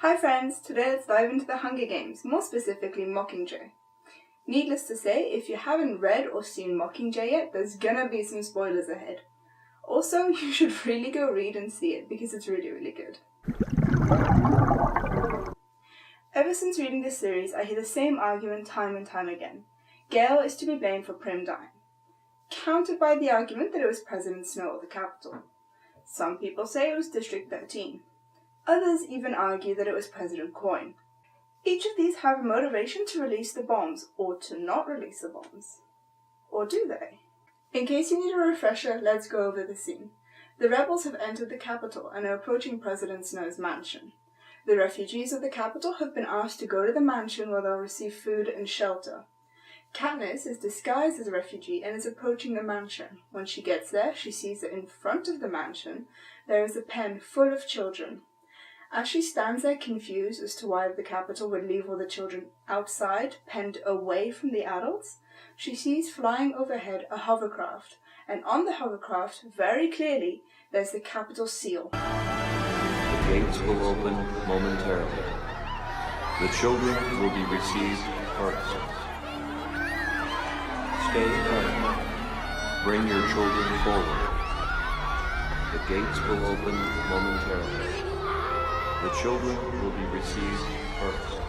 Hi friends, today let's dive into the Hunger Games, more specifically Mockingjay. Needless to say, if you haven't read or seen Mockingjay yet, there's gonna be some spoilers ahead. Also, you should really go read and see it because it's really, really good. Ever since reading this series, I hear the same argument time and time again. Gale is to be blamed for Prim dying, countered by the argument that it was President Snow of the Capitol. Some people say it was District 13. Others even argue that it was President Coin. Each of these have a motivation to release the bombs, or to not release the bombs. Or do they? In case you need a refresher, let's go over the scene. The rebels have entered the Capitol and are approaching President Snow's mansion. The refugees of the Capitol have been asked to go to the mansion where they'll receive food and shelter. Katniss is disguised as a refugee and is approaching the mansion. When she gets there, she sees that in front of the mansion there is a pen full of children. As she stands there confused as to why the Capitol would leave all the children outside, penned away from the adults, she sees flying overhead a hovercraft, and on the hovercraft, very clearly, there's the Capitol seal. The gates will open momentarily. The children will be received first. Stay firm. Bring your children forward. The gates will open momentarily. The children will be received first.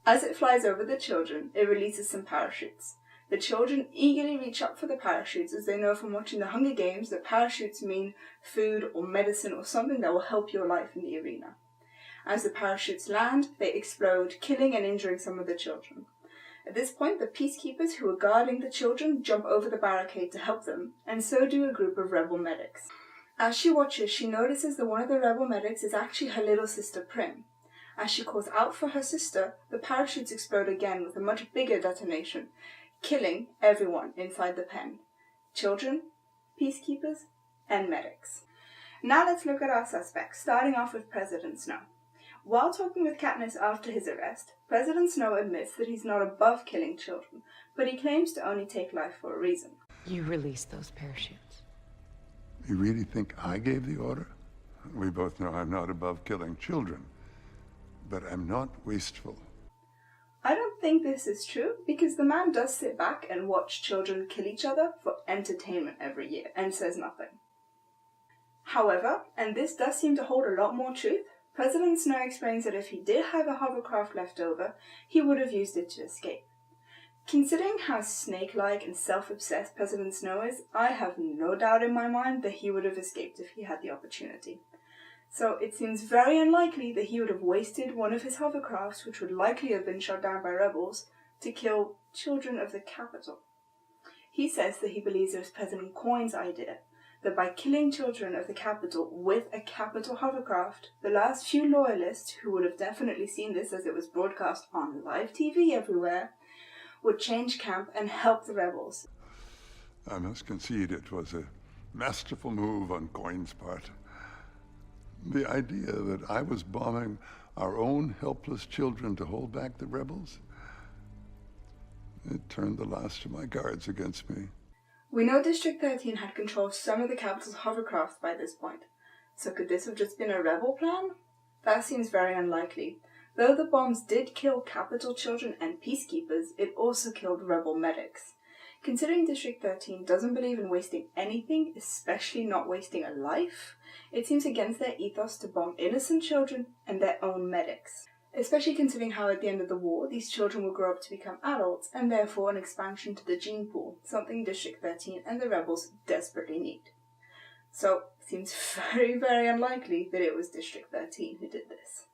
As it flies over the children, it releases some parachutes. The children eagerly reach up for the parachutes as they know from watching the Hunger Games that parachutes mean food or medicine or something that will help your life in the arena. As the parachutes land, they explode, killing and injuring some of the children. At this point, the peacekeepers who are guarding the children jump over the barricade to help them, and so do a group of rebel medics. As she watches, she notices that one of the rebel medics is actually her little sister Prim. As she calls out for her sister, the parachutes explode again with a much bigger detonation, killing everyone inside the pen. Children, peacekeepers, and medics. Now let's look at our suspects, starting off with President Snow. While talking with Katniss after his arrest, President Snow admits that he's not above killing children, but he claims to only take life for a reason. You released those parachutes. You really think I gave the order? We both know I'm not above killing children, but I'm not wasteful. I don't think this is true, because the man does sit back and watch children kill each other for entertainment every year, and says nothing. However, and this does seem to hold a lot more truth, President Snow explains that if he did have a hovercraft left over, he would have used it to escape. Considering how snake-like and self-obsessed President Snow is, I have no doubt in my mind that he would have escaped if he had the opportunity. So it seems very unlikely that he would have wasted one of his hovercrafts, which would likely have been shot down by rebels, to kill children of the Capitol. He says that he believes it was President Coin's idea, that by killing children of the Capitol with a Capitol hovercraft, the last few loyalists, who would have definitely seen this as it was broadcast on live TV everywhere, would change camp and help the rebels. I must concede it was a masterful move on Coin's part. The idea that I was bombing our own helpless children to hold back the rebels, it turned the last of my guards against me. We know District 13 had control of some of the Capitol's hovercraft by this point, so could this have just been a rebel plan? That seems very unlikely. Though the bombs did kill Capitol children and peacekeepers, it also killed rebel medics. Considering District 13 doesn't believe in wasting anything, especially not wasting a life, it seems against their ethos to bomb innocent children and their own medics. Especially considering how at the end of the war, these children will grow up to become adults, and therefore an expansion to the gene pool, something District 13 and the rebels desperately need. So, it seems very, very unlikely that it was District 13 who did this.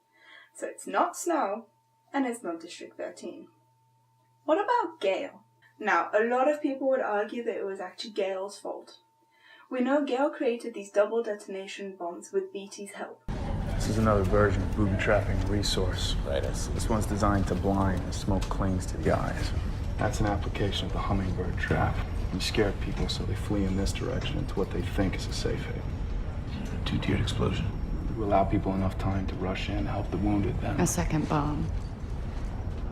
So it's not Snow, and it's not District 13. What about Gale? Now, a lot of people would argue that it was actually Gale's fault. We know Gale created these double detonation bombs with BT's help. This is another version of booby-trapping a resource. Right, this one's designed to blind as smoke clings to the eyes. That's an application of the hummingbird trap. You scare people so they flee in this direction into what they think is a safe haven. Two-tiered explosion. to allow people enough time to rush in, help the wounded, then... A second bomb.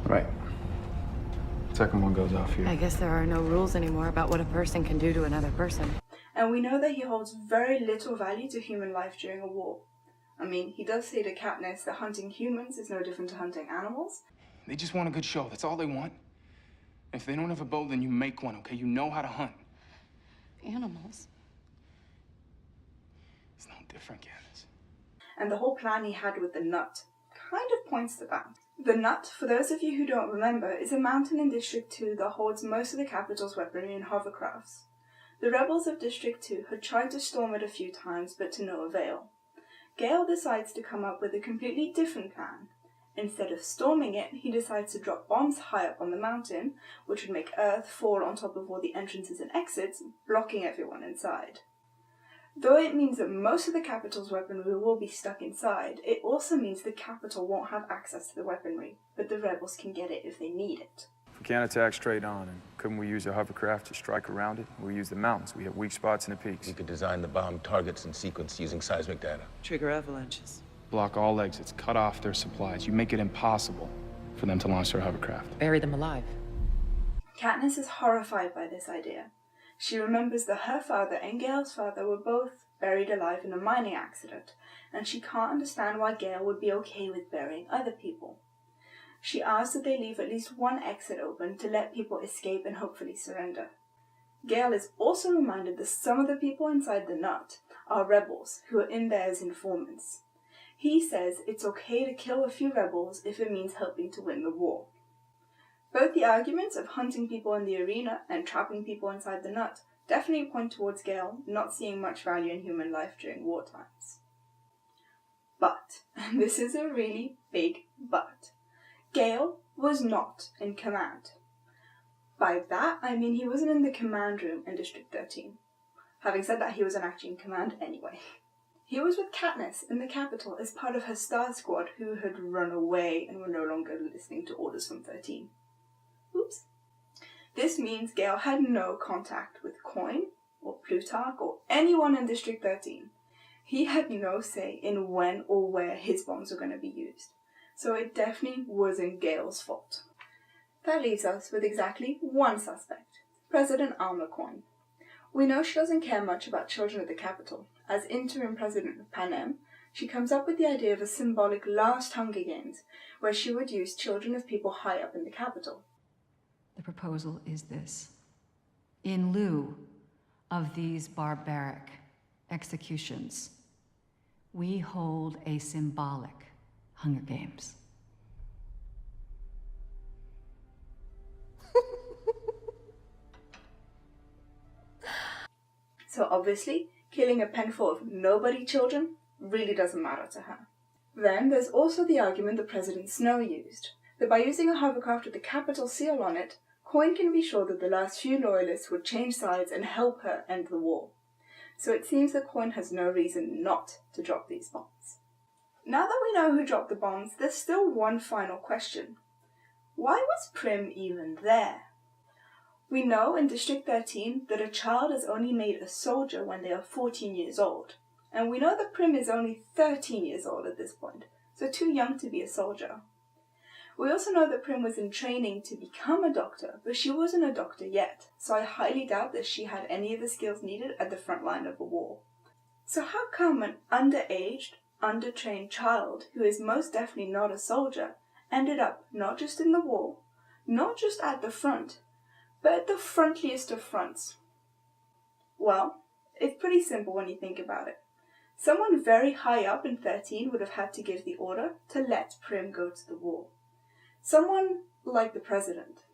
Right. Second one goes off here. I guess there are no rules anymore about what a person can do to another person. And we know that he holds very little value to human life during a war. I mean, he does say to Katniss that hunting humans is no different to hunting animals. They just want a good show. That's all they want. If they don't have a bow, then you make one, okay? You know how to hunt. Animals? It's no different, Katniss. And the whole plan he had with the nut kind of points to that. The Nut, for those of you who don't remember, is a mountain in District 2 that holds most of the capital's weaponry and hovercrafts. The rebels of District 2 had tried to storm it a few times, but to no avail. Gale decides to come up with a completely different plan. Instead of storming it, he decides to drop bombs high up on the mountain, which would make Earth fall on top of all the entrances and exits, blocking everyone inside. Though it means that most of the capital's weaponry will be stuck inside, it also means the capital won't have access to the weaponry, but the rebels can get it if they need it. If we can't attack straight on, and couldn't we use a hovercraft to strike around it? We'll use the mountains. We have weak spots in the peaks. We could design the bomb targets in sequence using seismic data. Trigger avalanches. Block all exits, cut off their supplies. You make it impossible for them to launch their hovercraft. Bury them alive. Katniss is horrified by this idea. She remembers that her father and Gale's father were both buried alive in a mining accident, and she can't understand why Gale would be okay with burying other people. She asks that they leave at least one exit open to let people escape and hopefully surrender. Gale is also reminded that some of the people inside the Nut are rebels who are in there as informants. He says it's okay to kill a few rebels if it means helping to win the war. Both the arguments of hunting people in the arena and trapping people inside the Nut definitely point towards Gale not seeing much value in human life during war times. But, and this is a really big but, Gale was not in command. By that, I mean he wasn't in the command room in District 13. Having said that, he wasn't actually in command anyway. He was with Katniss in the capital as part of her Star Squad who had run away and were no longer listening to orders from 13. Oops. This means Gale had no contact with Coin, or Plutarch, or anyone in District 13. He had no say in when or where his bombs were going to be used. So it definitely wasn't Gale's fault. That leaves us with exactly one suspect, President Alma Coin. We know she doesn't care much about children at the capital. As interim president of Panem, she comes up with the idea of a symbolic last Hunger Games, where she would use children of people high up in the capital. The proposal is this. In lieu of these barbaric executions, we hold a symbolic Hunger Games. So obviously, killing a pen full of nobody children really doesn't matter to her. Then there's also the argument that President Snow used, that by using a hovercraft with the capital seal on it, Coin can be sure that the last few loyalists would change sides and help her end the war. So it seems that Coin has no reason not to drop these bombs. Now that we know who dropped the bombs, there's still one final question. Why was Prim even there? We know in District 13 that a child is only made a soldier when they are 14 years old. And we know that Prim is only 13 years old at this point, so too young to be a soldier. We also know that Prim was in training to become a doctor, but she wasn't a doctor yet, so I highly doubt that she had any of the skills needed at the front line of a war. So how come an underaged, undertrained child, who is most definitely not a soldier, ended up not just in the war, not just at the front, but at the frontliest of fronts? Well, it's pretty simple when you think about it. Someone very high up in 13 would have had to give the order to let Prim go to the war. Someone like the president.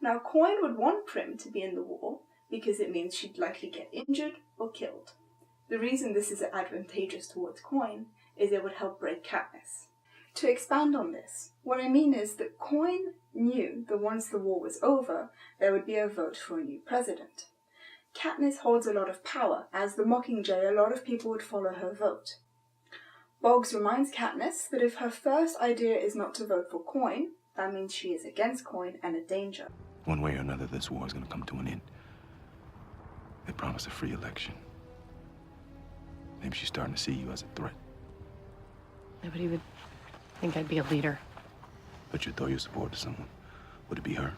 Now, Coin would want Prim to be in the war because it means she'd likely get injured or killed. The reason this is advantageous towards Coin is it would help break Katniss. To expand on this, what I mean is that Coin knew that once the war was over, there would be a vote for a new president. Katniss holds a lot of power. As the Mockingjay, a lot of people would follow her vote. Boggs reminds Katniss that if her first idea is not to vote for Coin, that means she is against Coin and a danger. One way or another, this war is going to come to an end. They promised a free election. Maybe she's starting to see you as a threat. Nobody would think I'd be a leader. But you throw your support to someone. Would it be her?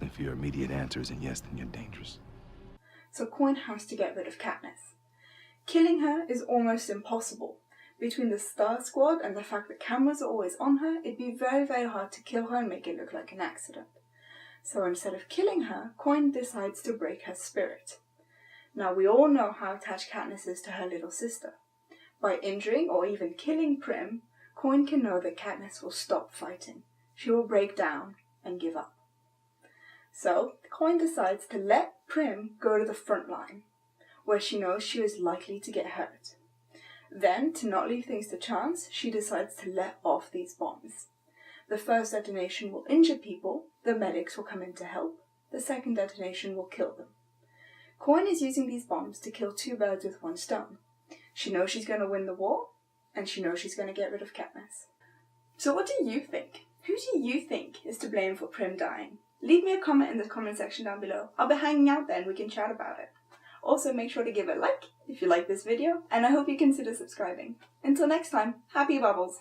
If your immediate answer isn't yes, then you're dangerous. So Coin has to get rid of Katniss. Killing her is almost impossible. Between the Star Squad and the fact that cameras are always on her, it'd be very, very hard to kill her and make it look like an accident. So instead of killing her, Coin decides to break her spirit. Now we all know how attached Katniss is to her little sister. By injuring or even killing Prim, Coin can know that Katniss will stop fighting. She will break down and give up. So Coin decides to let Prim go to the front line, where she knows she is likely to get hurt. Then, to not leave things to chance, she decides to let off these bombs. The first detonation will injure people, the medics will come in to help, the second detonation will kill them. Coin is using these bombs to kill two birds with one stone. She knows she's going to win the war, and she knows she's going to get rid of Katniss. So what do you think? Who do you think is to blame for Prim dying? Leave me a comment in the comment section down below. I'll be hanging out there and we can chat about it. Also, make sure to give it a like if you like this video, and I hope you consider subscribing. Until next time, happy bubbles!